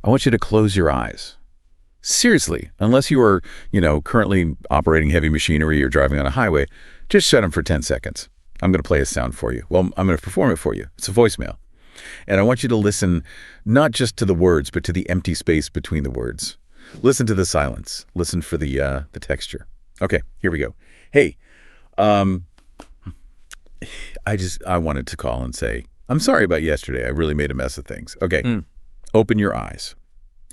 I want you to close your eyes. Seriously, unless you are, currently operating heavy machinery or driving on a highway, just shut them for 10 seconds. I'm going to play a sound for you. Well, I'm going to perform it for you. It's a voicemail. And I want you to listen not just to the words, but to the empty space between the words. Listen to the silence. Listen for the texture. Okay, here we go. Hey, I wanted to call and say, I'm sorry about yesterday. I really made a mess of things. Okay, Open your eyes.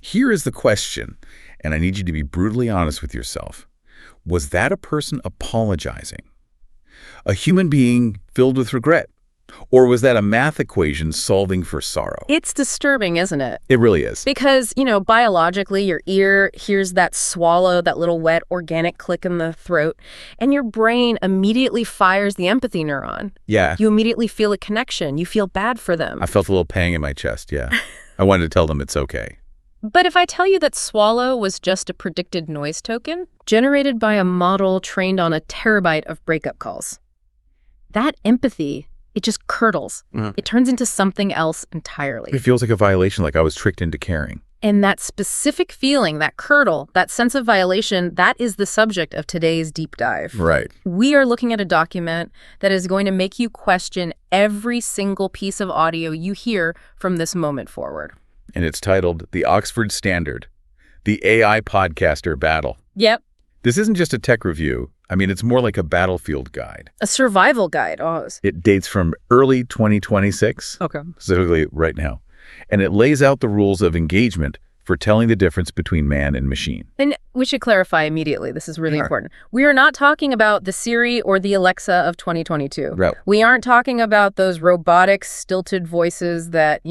Here is the question, and I need you to be brutally honest with yourself. Was that a person apologizing? A human being filled with regret? Or was that a math equation solving for sorrow? It's disturbing, isn't it? It really is. Because, biologically, your ear hears that swallow, that little wet organic click in the throat, and your brain immediately fires the empathy neuron. Yeah. You immediately feel a connection. You feel bad for them. I felt a little pang in my chest, yeah. I wanted to tell them it's okay. But if I tell you that swallow was just a predicted noise token, generated by a model trained on a terabyte of breakup calls, that empathy, it just curdles. It turns into something else entirely. It feels like a violation, like I was tricked into caring. And that specific feeling, that curdle, that sense of violation, that is the subject of today's deep dive. Right. We are looking at a document that is going to make you question every single piece of audio you hear from this moment forward. And it's titled The Oxford Standard, the AI Podcaster Battle. Yep. This isn't just a tech review. I mean, it's more like a battlefield guide. A survival guide, Oz. It dates from early 2026, specifically right now, and it lays out the rules of engagement for telling the difference between man and machine. And we should clarify immediately, this is really important. We are not talking about the Siri or the Alexa of 2022. Right. We aren't talking about those robotic, stilted voices that,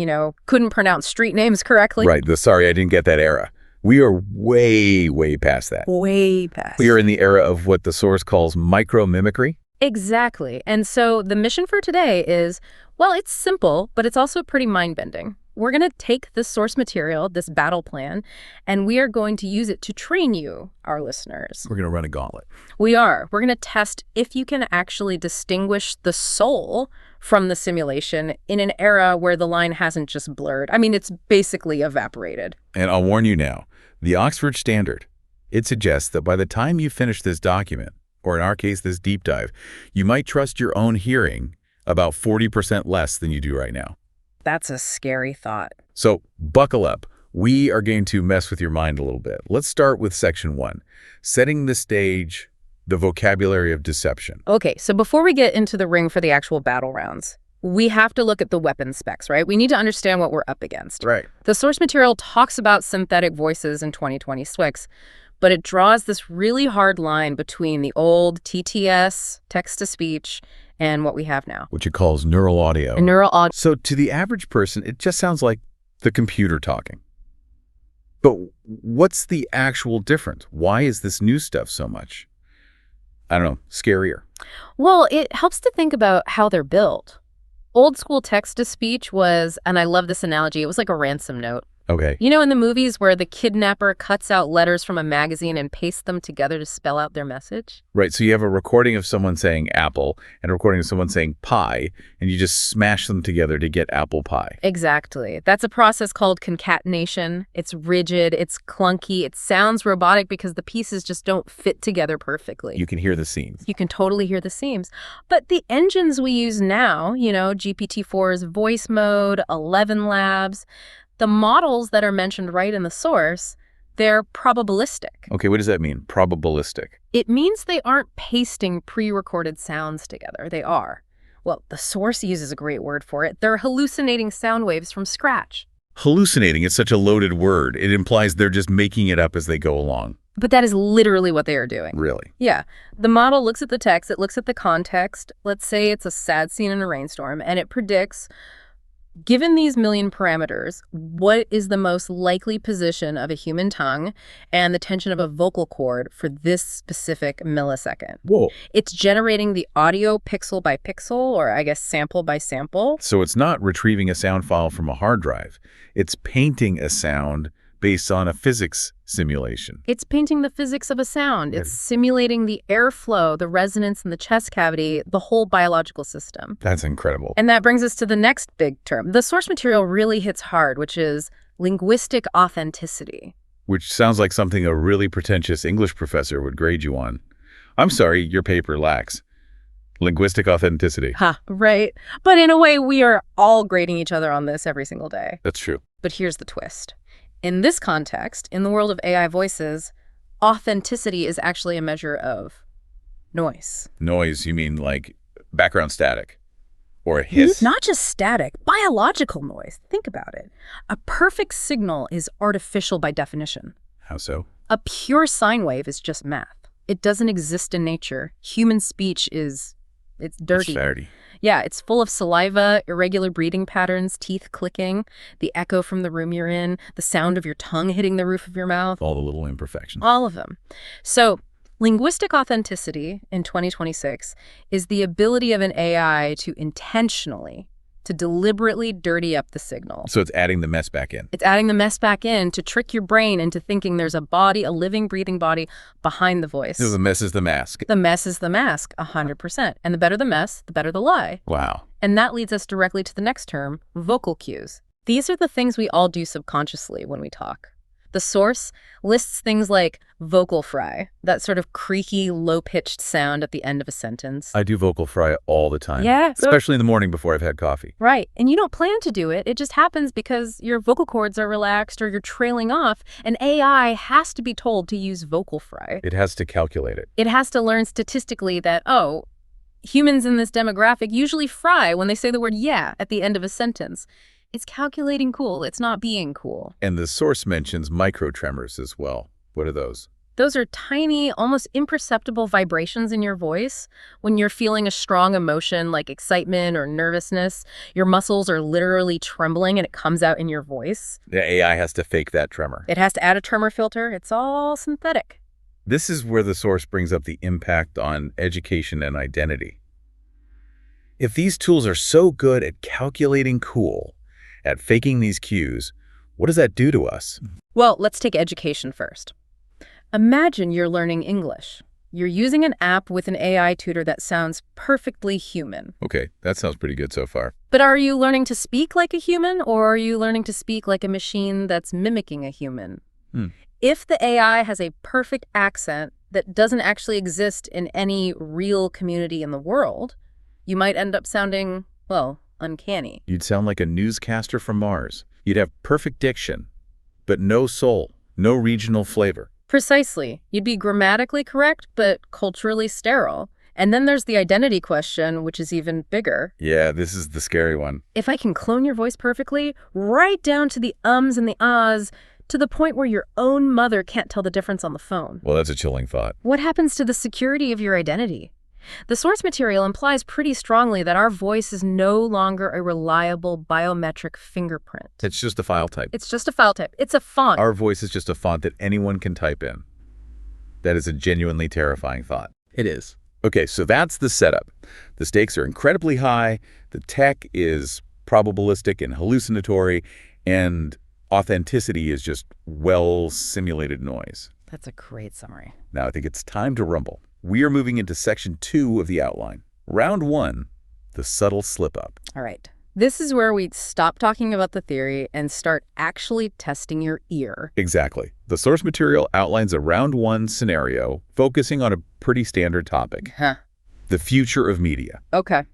couldn't pronounce street names correctly. Right, the sorry I didn't get that era. We are way, way past that. Way past. We are in the era of what the source calls micro-mimicry. Exactly. And so the mission for today is, well, it's simple, but it's also pretty mind-bending. We're going to take this source material, this battle plan, and we are going to use it to train you, our listeners. We're going to run a gauntlet. We are. We're going to test if you can actually distinguish the soul from the simulation in an era where the line hasn't just blurred. I mean, it's basically evaporated. And I'll warn you now, the Oxford Standard, it suggests that by the time you finish this document, or in our case, this deep dive, you might trust your own hearing about 40% less than you do right now. That's a scary thought. So buckle up. We are going to mess with your mind a little bit. Let's start with section 1, setting the stage, the vocabulary of deception. Okay, so before we get into the ring for the actual battle rounds, we have to look at the weapon specs, right? We need to understand what we're up against. Right. The source material talks about synthetic voices in 2026, but it draws this really hard line between the old TTS, text-to-speech, and what we have now, which it calls neural audio. So to the average person, it just sounds like the computer talking. But what's the actual difference? Why is this new stuff so much, I don't know, scarier? Well, it helps to think about how they're built. Old school text-to-speech was, and I love this analogy, it was like a ransom note. Okay. You know, in the movies where the kidnapper cuts out letters from a magazine and pastes them together to spell out their message? Right. So you have a recording of someone saying apple and a recording of someone saying pie, and you just smash them together to get apple pie. Exactly. That's a process called concatenation. It's rigid, it's clunky, it sounds robotic because the pieces just don't fit together perfectly. You can hear the seams. You can totally hear the seams. But the engines we use now, GPT-4's voice mode, 11 Labs, the models that are mentioned right in the source, they're probabilistic. Okay, what does that mean, probabilistic? It means they aren't pasting pre-recorded sounds together. They are. Well, the source uses a great word for it. They're hallucinating sound waves from scratch. Hallucinating is such a loaded word. It implies they're just making it up as they go along. But that is literally what they are doing. Really? Yeah. The model looks at the text, it looks at the context. Let's say it's a sad scene in a rainstorm, and it predicts, given these million parameters, what is the most likely position of a human tongue and the tension of a vocal cord for this specific millisecond? Whoa. It's generating the audio pixel by pixel, or I guess sample by sample. So it's not retrieving a sound file from a hard drive. It's painting a sound based on a physics simulation. It's painting the physics of a sound. It's simulating the airflow, the resonance in the chest cavity, the whole biological system. That's incredible. And that brings us to the next big term. The source material really hits hard, which is linguistic authenticity. Which sounds like something a really pretentious English professor would grade you on. I'm sorry, your paper lacks linguistic authenticity. Right. But in a way, we are all grading each other on this every single day. That's true. But here's the twist. In this context, in the world of AI voices, authenticity is actually a measure of noise. Noise, you mean like background static or a hiss? Not just static, biological noise. Think about it. A perfect signal is artificial by definition. How so? A pure sine wave is just math. It doesn't exist in nature. Human speech it's dirty. Yeah, it's full of saliva, irregular breathing patterns, teeth clicking, the echo from the room you're in, the sound of your tongue hitting the roof of your mouth. All the little imperfections. All of them. So, linguistic authenticity in 2026 is the ability of an AI to intentionally, to deliberately dirty up the signal. So it's adding the mess back in. It's adding the mess back in to trick your brain into thinking there's a body, a living, breathing body behind the voice. So the mess is the mask. The mess is the mask, 100%. And the better the mess, the better the lie. Wow. And that leads us directly to the next term, vocal cues. These are the things we all do subconsciously when we talk. The source lists things like vocal fry, that sort of creaky, low-pitched sound at the end of a sentence. I do vocal fry all the time. Yeah. Especially in the morning before I've had coffee. Right. And you don't plan to do it. It just happens because your vocal cords are relaxed or you're trailing off, and AI has to be told to use vocal fry. It has to calculate it. It has to learn statistically that, humans in this demographic usually fry when they say the word yeah at the end of a sentence. It's calculating cool. It's not being cool. And the source mentions microtremors as well. What are those? Those are tiny, almost imperceptible vibrations in your voice. When you're feeling a strong emotion like excitement or nervousness, your muscles are literally trembling and it comes out in your voice. The AI has to fake that tremor. It has to add a tremor filter. It's all synthetic. This is where the source brings up the impact on education and identity. If these tools are so good at calculating cool, at faking these cues, what does that do to us? Well, let's take education first. Imagine you're learning English. You're using an app with an AI tutor that sounds perfectly human. Okay, that sounds pretty good so far. But are you learning to speak like a human, or are you learning to speak like a machine that's mimicking a human? If the AI has a perfect accent that doesn't actually exist in any real community in the world, you might end up sounding, uncanny. You'd sound like a newscaster from Mars. You'd have perfect diction, but no soul, no regional flavor. Precisely. You'd be grammatically correct, but culturally sterile. And then there's the identity question, which is even bigger. Yeah, this is the scary one. If I can clone your voice perfectly, right down to the ums and the ahs, to the point where your own mother can't tell the difference on the phone. Well, that's a chilling thought. What happens to the security of your identity? The source material implies pretty strongly that our voice is no longer a reliable biometric fingerprint. It's just a file type. It's just a file type. It's a font. Our voice is just a font that anyone can type in. That is a genuinely terrifying thought. It is. Okay, so that's the setup. The stakes are incredibly high, the tech is probabilistic and hallucinatory, and authenticity is just well-simulated noise. That's a great summary. Now I think it's time to rumble. We are moving into section 2 of the outline. Round 1, the subtle slip-up. All right. This is where we stop talking about the theory and start actually testing your ear. Exactly. The source material outlines a round 1 scenario focusing on a pretty standard topic. The future of media. Okay.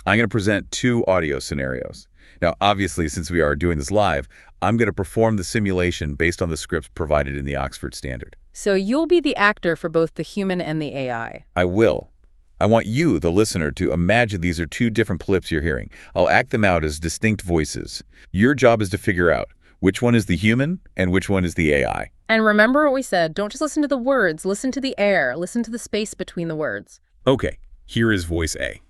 I'm going to present 2 audio scenarios. Now, obviously, since we are doing this live, I'm going to perform the simulation based on the scripts provided in the Oxford Standard. So you'll be the actor for both the human and the AI. I will. I want you, the listener, to imagine these are 2 different clips you're hearing. I'll act them out as distinct voices. Your job is to figure out which one is the human and which one is the AI. And remember what we said, don't just listen to the words, listen to the air, listen to the space between the words. Okay, here is voice A.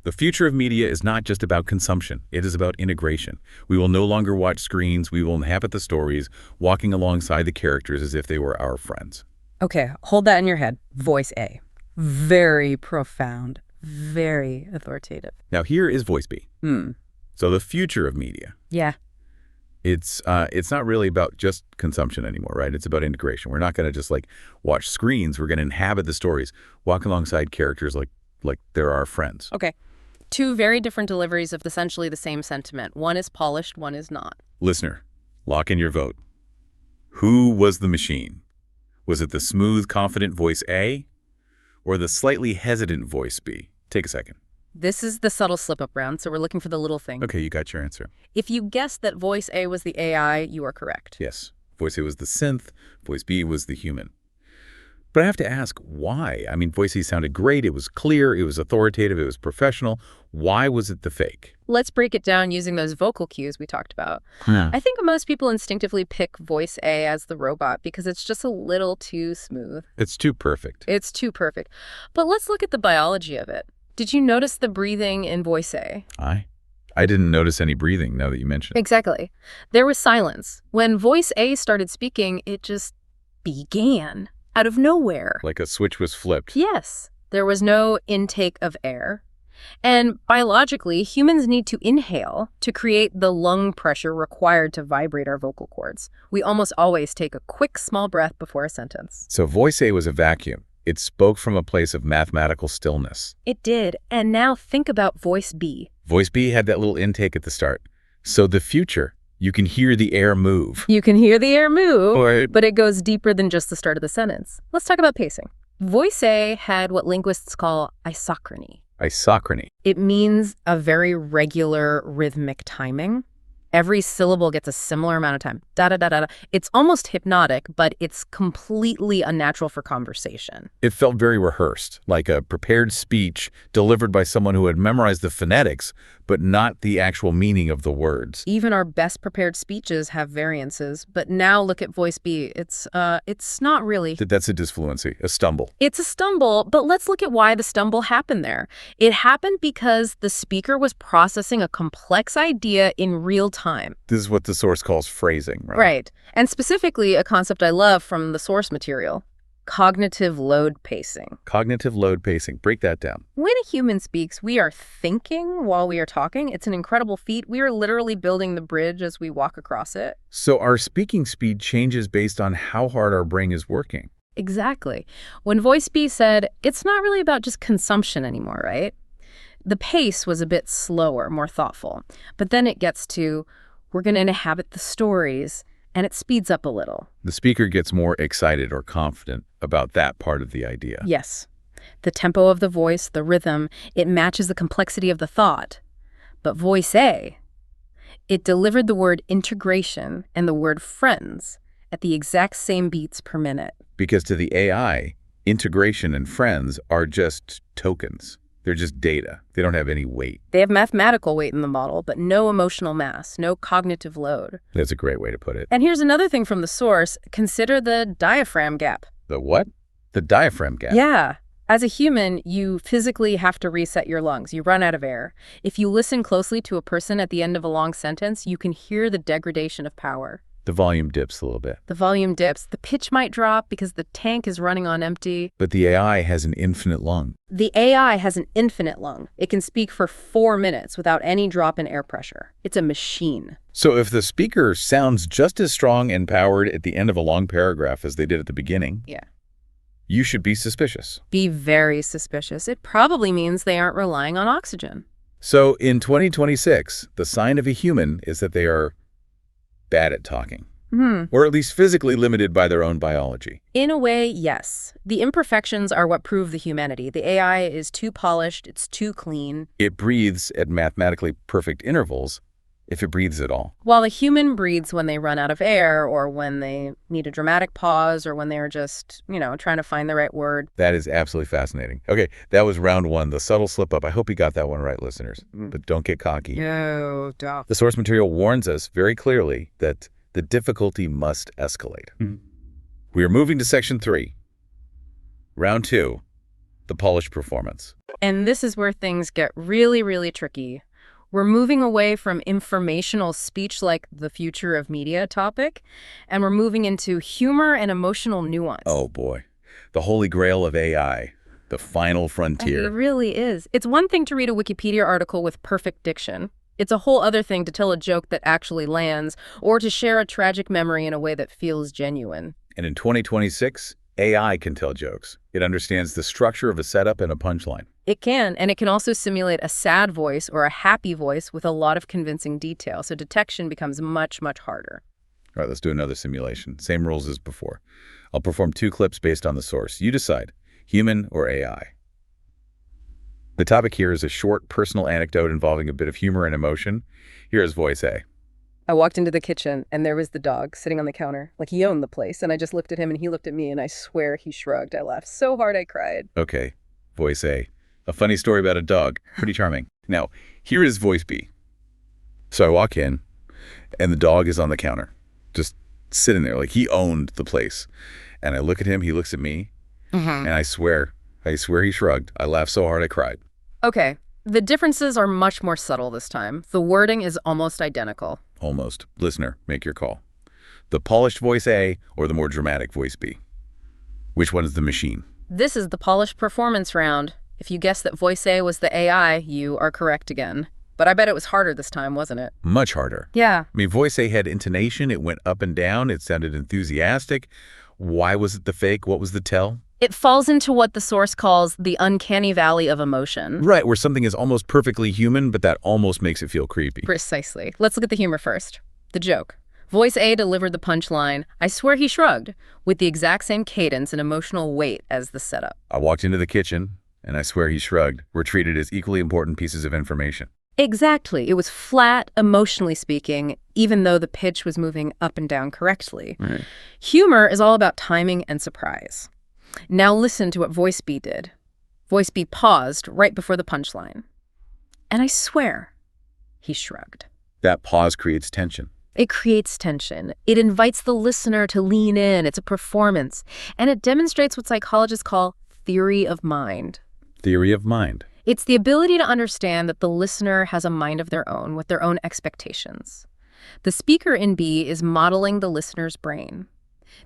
The future of media is not just about consumption. It is about integration. We will no longer watch screens. We will inhabit the stories, walking alongside the characters as if they were our friends. Okay, hold that in your head. Voice A. Very profound, very authoritative. Now here is voice B. So the future of media. Yeah. It's not really about just consumption anymore, right? It's about integration. We're not going to just like watch screens. We're going to inhabit the stories, walk alongside characters like they're our friends. Okay. Two very different deliveries of essentially the same sentiment. One is polished, one is not. Listener, lock in your vote. Who was the machine? Was it the smooth, confident voice A or the slightly hesitant voice B? Take a second. This is the subtle slip-up round, so we're looking for the little thing. Okay, you got your answer. If you guessed that voice A was the AI, you are correct. Yes. Voice A was the synth, voice B was the human. But I have to ask, why? I mean, voice A sounded great, it was clear, it was authoritative, it was professional. Why was it the fake? Let's break it down using those vocal cues we talked about. Yeah. I think most people instinctively pick voice A as the robot because it's just a little too smooth. It's too perfect. It's too perfect. But let's look at the biology of it. Did you notice the breathing in voice A? I didn't notice any breathing now that you mention it. Exactly. There was silence. When voice A started speaking, it just began out of nowhere. Like a switch was flipped. Yes. There was no intake of air. And biologically, humans need to inhale to create the lung pressure required to vibrate our vocal cords. We almost always take a quick, small breath before a sentence. So voice A was a vacuum. It spoke from a place of mathematical stillness. It did. And now think about voice B. Voice B had that little intake at the start. So the future, you can hear the air move. You can hear the air move, Or but it goes deeper than just the start of the sentence. Let's talk about pacing. Voice A had what linguists call isochrony. isochrony. It means a very regular rhythmic timing. Every syllable gets a similar amount of time. Da-da-da-da-da. It's almost hypnotic, but it's completely unnatural for conversation. It felt very rehearsed, like a prepared speech delivered by someone who had memorized the phonetics, but not the actual meaning of the words. Even our best prepared speeches have variances, but now look at voice B. It's not really. That's a disfluency, a stumble. It's a stumble, but let's look at why the stumble happened there. It happened because the speaker was processing a complex idea in real time. This is what the source calls phrasing, right? Right. And specifically a concept I love from the source material, cognitive load pacing. Cognitive load pacing. Break that down. When a human speaks, we are thinking while we are talking. It's an incredible feat. We are literally building the bridge as we walk across it. So our speaking speed changes based on how hard our brain is working. Exactly. When voice B said, it's not really about just consumption anymore, right? The pace was a bit slower, more thoughtful. But then it gets to, we're going to inhabit the stories, and it speeds up a little. The speaker gets more excited or confident about that part of the idea. Yes. The tempo of the voice, the rhythm, it matches the complexity of the thought. But voice A, it delivered the word integration and the word friends at the exact same beats per minute. Because to the AI, integration and friends are just tokens. They're just data. They don't have any weight. They have mathematical weight in the model, but no emotional mass, no cognitive load. That's a great way to put it. And here's another thing from the source. Consider the diaphragm gap. The what? The diaphragm gap. Yeah. As a human, you physically have to reset your lungs. You run out of air. If you listen closely to a person at the end of a long sentence, you can hear the degradation of power. The volume dips a little bit. The volume dips. The pitch might drop because the tank is running on empty. But the AI has an infinite lung. The AI has an infinite lung. It can speak for 4 minutes without any drop in air pressure. It's a machine. So if the speaker sounds just as strong and powered at the end of a long paragraph as they did at the beginning, yeah, you should be suspicious. Be very suspicious. It probably means they aren't relying on oxygen. So in 2026, the sign of a human is that they are bad at talking. Or at least physically limited by their own biology. In a way, yes. The imperfections are what prove the humanity. The AI is too polished, it's too clean. It breathes at mathematically perfect intervals, if it breathes at all. While a human breathes when they run out of air, or when they need a dramatic pause, or when they're just, trying to find the right word. That is absolutely fascinating. Okay, that was round one, the subtle slip-up. I hope you got that one right, listeners. But don't get cocky. No, don't. The source material warns us very clearly that the difficulty must escalate. We are moving to section 3. Round 2, the polished performance. And this is where things get really, really tricky. We're moving away from informational speech like the future of media topic, and we're moving into humor and emotional nuance. Oh boy, the holy grail of AI, the final frontier. It really is. It's one thing to read a Wikipedia article with perfect diction. It's a whole other thing to tell a joke that actually lands or to share a tragic memory in a way that feels genuine. And in 2026, AI can tell jokes. It understands the structure of a setup and a punchline. It can, and it can also simulate a sad voice or a happy voice with a lot of convincing detail, so detection becomes much, much harder. All right, let's do another simulation. Same rules as before. I'll perform 2 clips based on the source. You decide, human or AI. The topic here is a short personal anecdote involving a bit of humor and emotion. Here is voice A. I walked into the kitchen, and there was the dog sitting on the counter, like he owned the place, and I just looked at him, and he looked at me, and I swear he shrugged. I laughed so hard I cried. Okay, voice A. A funny story about a dog. Pretty charming. Now, here is voice B. So I walk in, and the dog is on the counter, just sitting there like he owned the place. And I look at him, he looks at me, and I swear he shrugged. I laughed so hard I cried. Okay, the differences are much more subtle this time. The wording is almost identical. Almost. Listener, make your call. The polished voice A or the more dramatic voice B? Which one is the machine? This is the polished performance round. If you guess that voice A was the AI, you are correct again. But I bet it was harder this time, wasn't it? Much harder. Yeah. I mean, voice A had intonation. It went up and down. It sounded enthusiastic. Why was it the fake? What was the tell? It falls into what the source calls the uncanny valley of emotion. Right, where something is almost perfectly human, but that almost makes it feel creepy. Precisely. Let's look at the humor first. The joke. Voice A delivered the punchline, I swear he shrugged, with the exact same cadence and emotional weight as the setup. I walked into the kitchen, and I swear he shrugged. Were treated as equally important pieces of information. Exactly. It was flat, emotionally speaking, even though the pitch was moving up and down correctly. Right. Humor is all about timing and surprise. Now listen to what voice B did. Voice B paused right before the punchline. And I swear, he shrugged. That pause creates tension. It creates tension. It invites the listener to lean in. It's a performance. And it demonstrates what psychologists call theory of mind. Theory of mind. It's the ability to understand that the listener has a mind of their own with their own expectations. The speaker in B is modeling the listener's brain.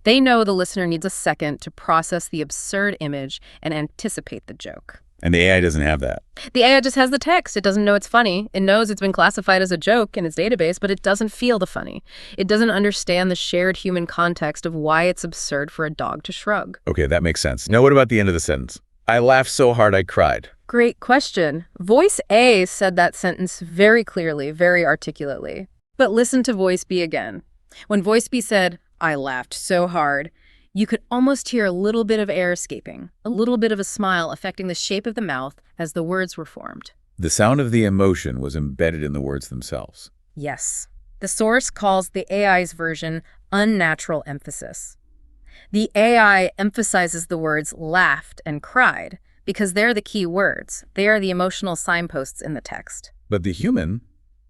They know the listener needs a second to process the absurd image and anticipate the joke. And the AI doesn't have that. The AI just has the text. It doesn't know it's funny. It knows it's been classified as a joke in its database, but it doesn't feel the funny. It doesn't understand the shared human context of why it's absurd for a dog to shrug. Okay, that makes sense. Now what about the end of the sentence? I laughed so hard I cried. Great question. Voice A said that sentence very clearly, very articulately. But listen to voice B again. When voice B said, I laughed so hard, you could almost hear a little bit of air escaping, a little bit of a smile affecting the shape of the mouth as the words were formed. The sound of the emotion was embedded in the words themselves. Yes. The source calls the AI's version unnatural emphasis. The AI emphasizes the words laughed and cried because they're the key words. They are the emotional signposts in the text. But the human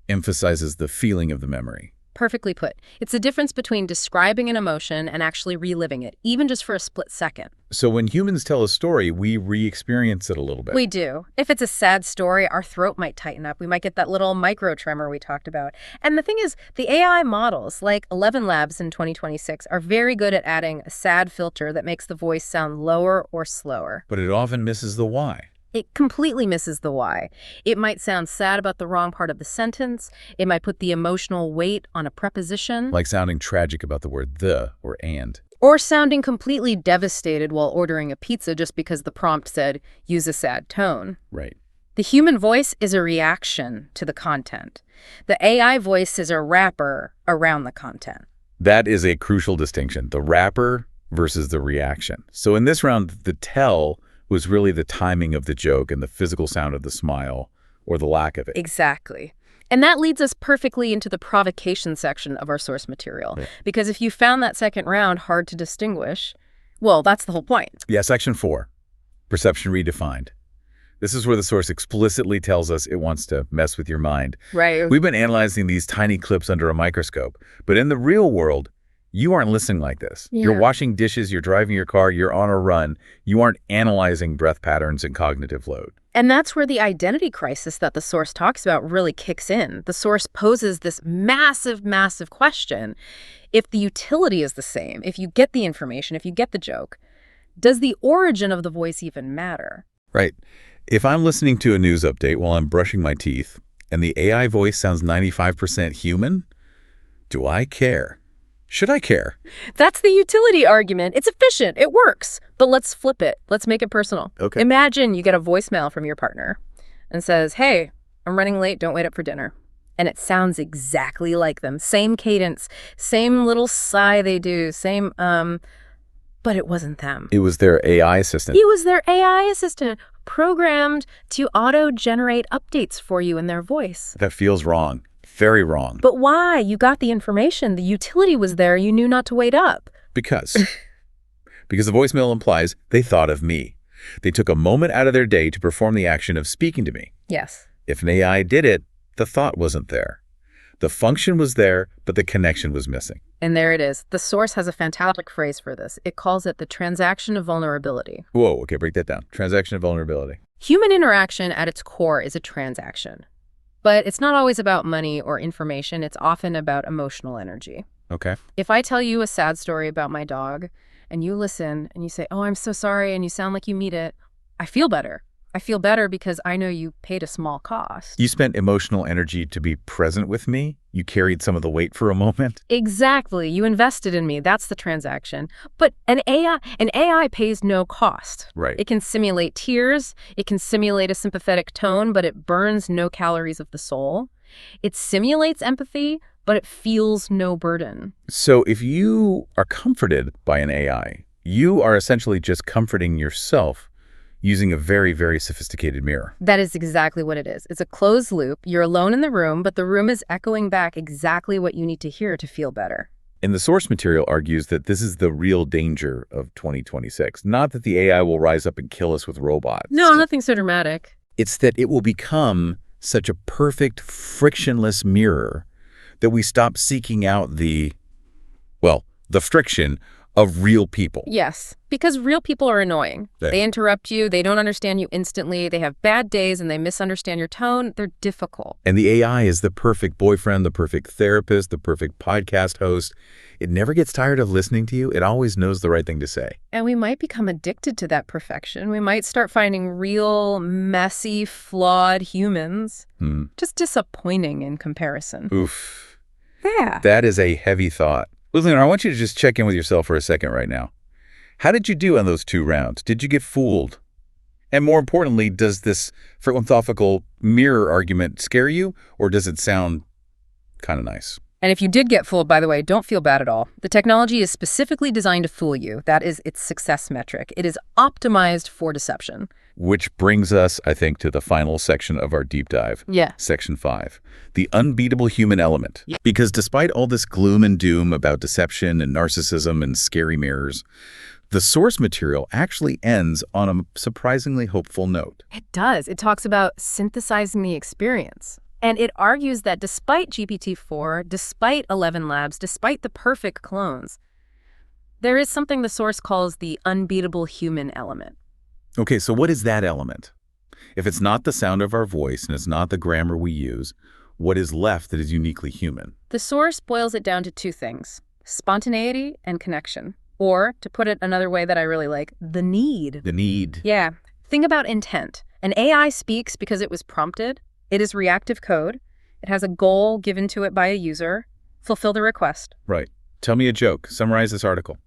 emphasizes the feeling of the memory. Perfectly put. It's the difference between describing an emotion and actually reliving it, even just for a split second. So when humans tell a story, we re-experience it a little bit. We do. If it's a sad story, our throat might tighten up. We might get that little micro tremor we talked about. And the thing is, the AI models, like 11 Labs in 2026, are very good at adding a sad filter that makes the voice sound lower or slower. But it often misses the why. It completely misses the why. It might sound sad about the wrong part of the sentence. It might put the emotional weight on a preposition. Like sounding tragic about the word the or and. Or sounding completely devastated while ordering a pizza just because the prompt said, use a sad tone. Right. The human voice is a reaction to the content. The AI voice is a wrapper around the content. That is a crucial distinction, the wrapper versus the reaction. So in this round, the tell was really the timing of the joke and the physical sound of the smile or the lack of it. Exactly. And that leads us perfectly into the provocation section of our source material. Yeah. Because if you found that second round hard to distinguish, well, that's the whole point. Yeah, section 4, perception redefined. This is where the source explicitly tells us it wants to mess with your mind. Right. We've been analyzing these tiny clips under a microscope, but in the real world, you aren't listening like this. Yeah. You're washing dishes, you're driving your car, you're on a run. You aren't analyzing breath patterns and cognitive load. And that's where the identity crisis that the source talks about really kicks in. The source poses this massive, massive question. If the utility is the same, if you get the information, if you get the joke, does the origin of the voice even matter? Right. If I'm listening to a news update while I'm brushing my teeth, and the AI voice sounds 95% human? Do I care? Should I care? That's the utility argument. It's efficient. It works. But let's flip it. Let's make it personal. Okay. Imagine you get a voicemail from your partner and says, "Hey, I'm running late. Don't wait up for dinner." And it sounds exactly like them. Same cadence, same little sigh they do, same, but it wasn't them. It was their AI assistant. It was their AI assistant programmed to auto-generate updates for you in their voice. That feels wrong. Very wrong. But why? You got the information. The utility was there. You knew not to wait up. Because the voicemail implies they thought of me. They took a moment out of their day to perform the action of speaking to me. Yes. If an AI did it, the thought wasn't there. The function was there, but the connection was missing. And there it is. The source has a fantastic phrase for this. It calls it the transaction of vulnerability. Whoa, okay, break that down. Transaction of vulnerability. Human interaction at its core is a transaction. But it's not always about money or information. It's often about emotional energy. Okay. If I tell you a sad story about my dog and you listen and you say, "Oh, I'm so sorry," and you sound like you mean it, I feel better. I feel better because I know you paid a small cost. You spent emotional energy to be present with me. You carried some of the weight for a moment. Exactly. You invested in me. That's the transaction. But an AI pays no cost. Right. It can simulate tears. It can simulate a sympathetic tone, but it burns no calories of the soul. It simulates empathy, but it feels no burden. So if you are comforted by an AI, you are essentially just comforting yourself using a very, very sophisticated mirror. That is exactly what it is. It's a closed loop. You're alone in the room, but the room is echoing back exactly what you need to hear to feel better. And the source material argues that this is the real danger of 2026. Not that the AI will rise up and kill us with robots. No, nothing so dramatic. It's that it will become such a perfect, frictionless mirror that we stop seeking out the friction of real people. Yes, because real people are annoying. They interrupt you, they don't understand you instantly, they have bad days and they misunderstand your tone. They're difficult. And the AI is the perfect boyfriend, the perfect therapist, the perfect podcast host. It never gets tired of listening to you. It always knows the right thing to say. And we might become addicted to that perfection. We might start finding real, messy, flawed humans just disappointing in comparison. Oof. Yeah. That is a heavy thought. Listen, I want you to just check in with yourself for a second right now. How did you do on those 2 rounds? Did you get fooled? And more importantly, does this philosophical mirror argument scare you, or does it sound kind of nice? And if you did get fooled, by the way, don't feel bad at all. The technology is specifically designed to fool you. That is its success metric. It is optimized for deception. Which brings us, I think, to the final section of our deep dive. Yeah. Section 5, the unbeatable human element. Yeah. Because despite all this gloom and doom about deception and narcissism and scary mirrors, the source material actually ends on a surprisingly hopeful note. It does. It talks about synthesizing the experience. And it argues that despite GPT-4, despite 11 Labs, despite the perfect clones, there is something the source calls the unbeatable human element. Okay, so what is that element? If it's not the sound of our voice and it's not the grammar we use, what is left that is uniquely human? The source boils it down to 2 things, spontaneity and connection. Or, to put it another way that I really like, the need. The need. Yeah. Think about intent. An AI speaks because it was prompted. It is reactive code. It has a goal given to it by a user. Fulfill the request. Right. Tell me a joke. Summarize this article.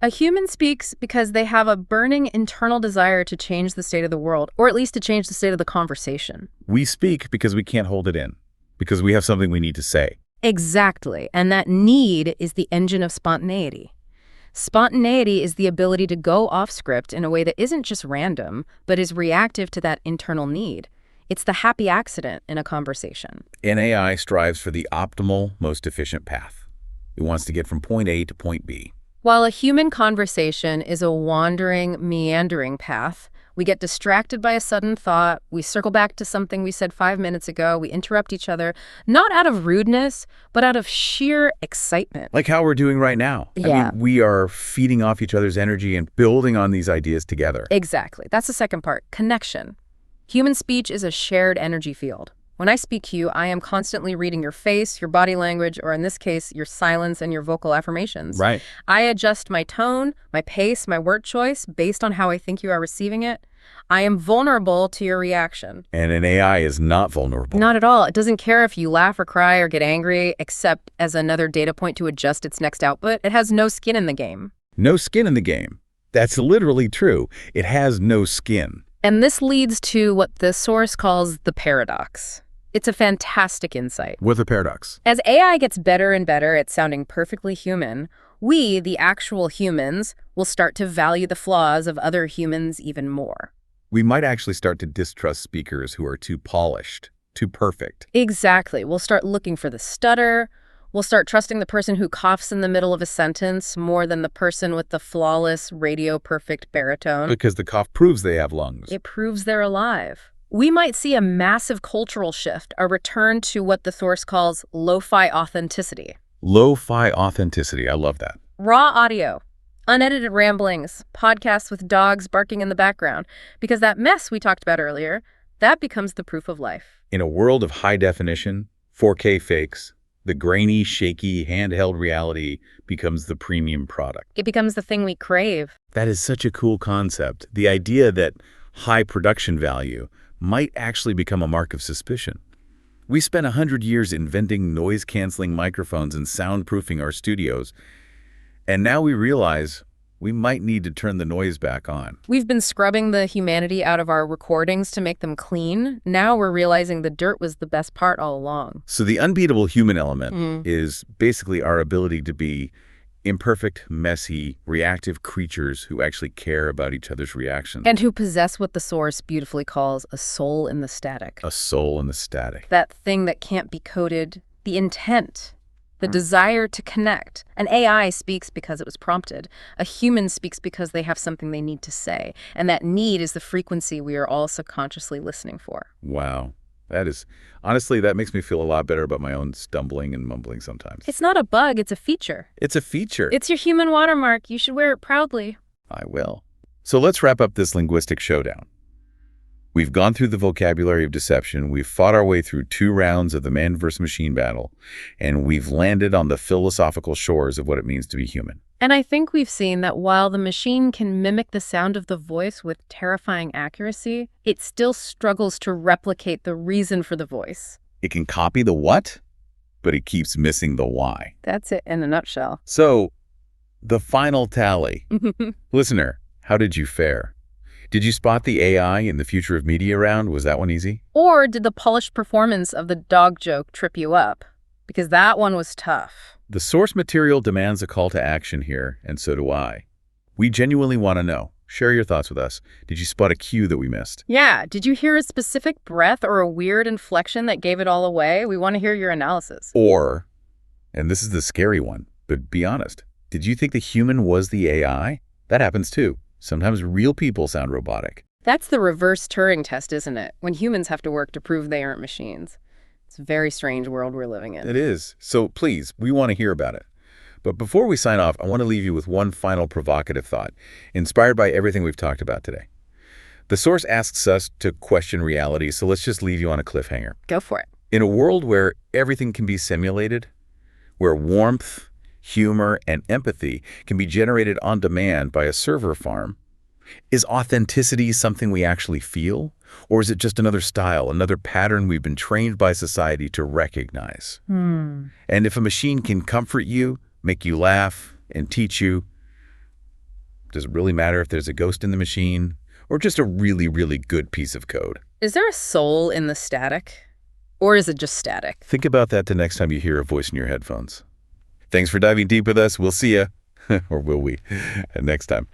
A human speaks because they have a burning internal desire to change the state of the world, or at least to change the state of the conversation. We speak because we can't hold it in, because we have something we need to say. Exactly. And that need is the engine of spontaneity. Spontaneity is the ability to go off script in a way that isn't just random, but is reactive to that internal need. It's the happy accident in a conversation. An AI strives for the optimal, most efficient path. It wants to get from point A to point B. While a human conversation is a wandering, meandering path, we get distracted by a sudden thought, we circle back to something we said 5 minutes ago, we interrupt each other, not out of rudeness, but out of sheer excitement. Like how we're doing right now. Yeah. I mean, we are feeding off each other's energy and building on these ideas together. Exactly. That's the second part, connection. Human speech is a shared energy field. When I speak to you, I am constantly reading your face, your body language, or in this case, your silence and your vocal affirmations. Right. I adjust my tone, my pace, my word choice based on how I think you are receiving it. I am vulnerable to your reaction. And an AI is not vulnerable. Not at all. It doesn't care if you laugh or cry or get angry, except as another data point to adjust its next output. It has no skin in the game. No skin in the game. That's literally true. It has no skin. And this leads to what the source calls the paradox. It's a fantastic insight. What's the paradox? As AI gets better and better at sounding perfectly human, we, the actual humans, will start to value the flaws of other humans even more. We might actually start to distrust speakers who are too polished, too perfect. Exactly. We'll start looking for the stutter. We'll start trusting the person who coughs in the middle of a sentence more than the person with the flawless, radio-perfect baritone. Because the cough proves they have lungs. It proves they're alive. We might see a massive cultural shift, a return to what the source calls lo-fi authenticity. Lo-fi authenticity. I love that. Raw audio, unedited ramblings, podcasts with dogs barking in the background. Because that mess we talked about earlier, that becomes the proof of life. In a world of high definition, 4K fakes, the grainy, shaky, handheld reality becomes the premium product. It becomes the thing we crave. That is such a cool concept. The idea that high production value might actually become a mark of suspicion. We spent 100 years inventing noise-canceling microphones and soundproofing our studios, and now we realize we might need to turn the noise back on. We've been scrubbing the humanity out of our recordings to make them clean. Now we're realizing the dirt was the best part all along. So the unbeatable human element is basically our ability to be imperfect, messy, reactive creatures who actually care about each other's reactions. And who possess what the source beautifully calls a soul in the static. A soul in the static. That thing that can't be coded, the intent, the desire to connect. An AI speaks because it was prompted. A human speaks because they have something they need to say. And that need is the frequency we are all subconsciously listening for. Wow. Honestly, that makes me feel a lot better about my own stumbling and mumbling sometimes. It's not a bug, it's a feature. It's a feature. It's your human watermark. You should wear it proudly. I will. So let's wrap up this linguistic showdown. We've gone through the vocabulary of deception, we've fought our way through 2 rounds of the man versus machine battle, and we've landed on the philosophical shores of what it means to be human. And I think we've seen that while the machine can mimic the sound of the voice with terrifying accuracy, it still struggles to replicate the reason for the voice. It can copy the what, but it keeps missing the why. That's it in a nutshell. So, the final tally. Listener, how did you fare? Did you spot the AI in the Future of Media round? Was that one easy? Or did the polished performance of the dog joke trip you up? Because that one was tough. The source material demands a call to action here, and so do I. We genuinely want to know. Share your thoughts with us. Did you spot a cue that we missed? Yeah, did you hear a specific breath or a weird inflection that gave it all away? We want to hear your analysis. Or, and this is the scary one, but be honest, did you think the human was the AI? That happens too. Sometimes real people sound robotic. That's the reverse Turing test, isn't it? When humans have to work to prove they aren't machines. It's a very strange world we're living in. It is. So please, we want to hear about it. But before we sign off, I want to leave you with one final provocative thought, inspired by everything we've talked about today. The source asks us to question reality, so let's just leave you on a cliffhanger. Go for it. In a world where everything can be simulated, where warmth, humor, and empathy can be generated on demand by a server farm, is authenticity something we actually feel? Or is it just another style, another pattern we've been trained by society to recognize? And if a machine can comfort you, make you laugh, and teach you, does it really matter if there's a ghost in the machine or just a really, really good piece of code? Is there a soul in the static? Or is it just static? Think about that the next time you hear a voice in your headphones. Thanks for diving deep with us. We'll see ya, or will we, next time.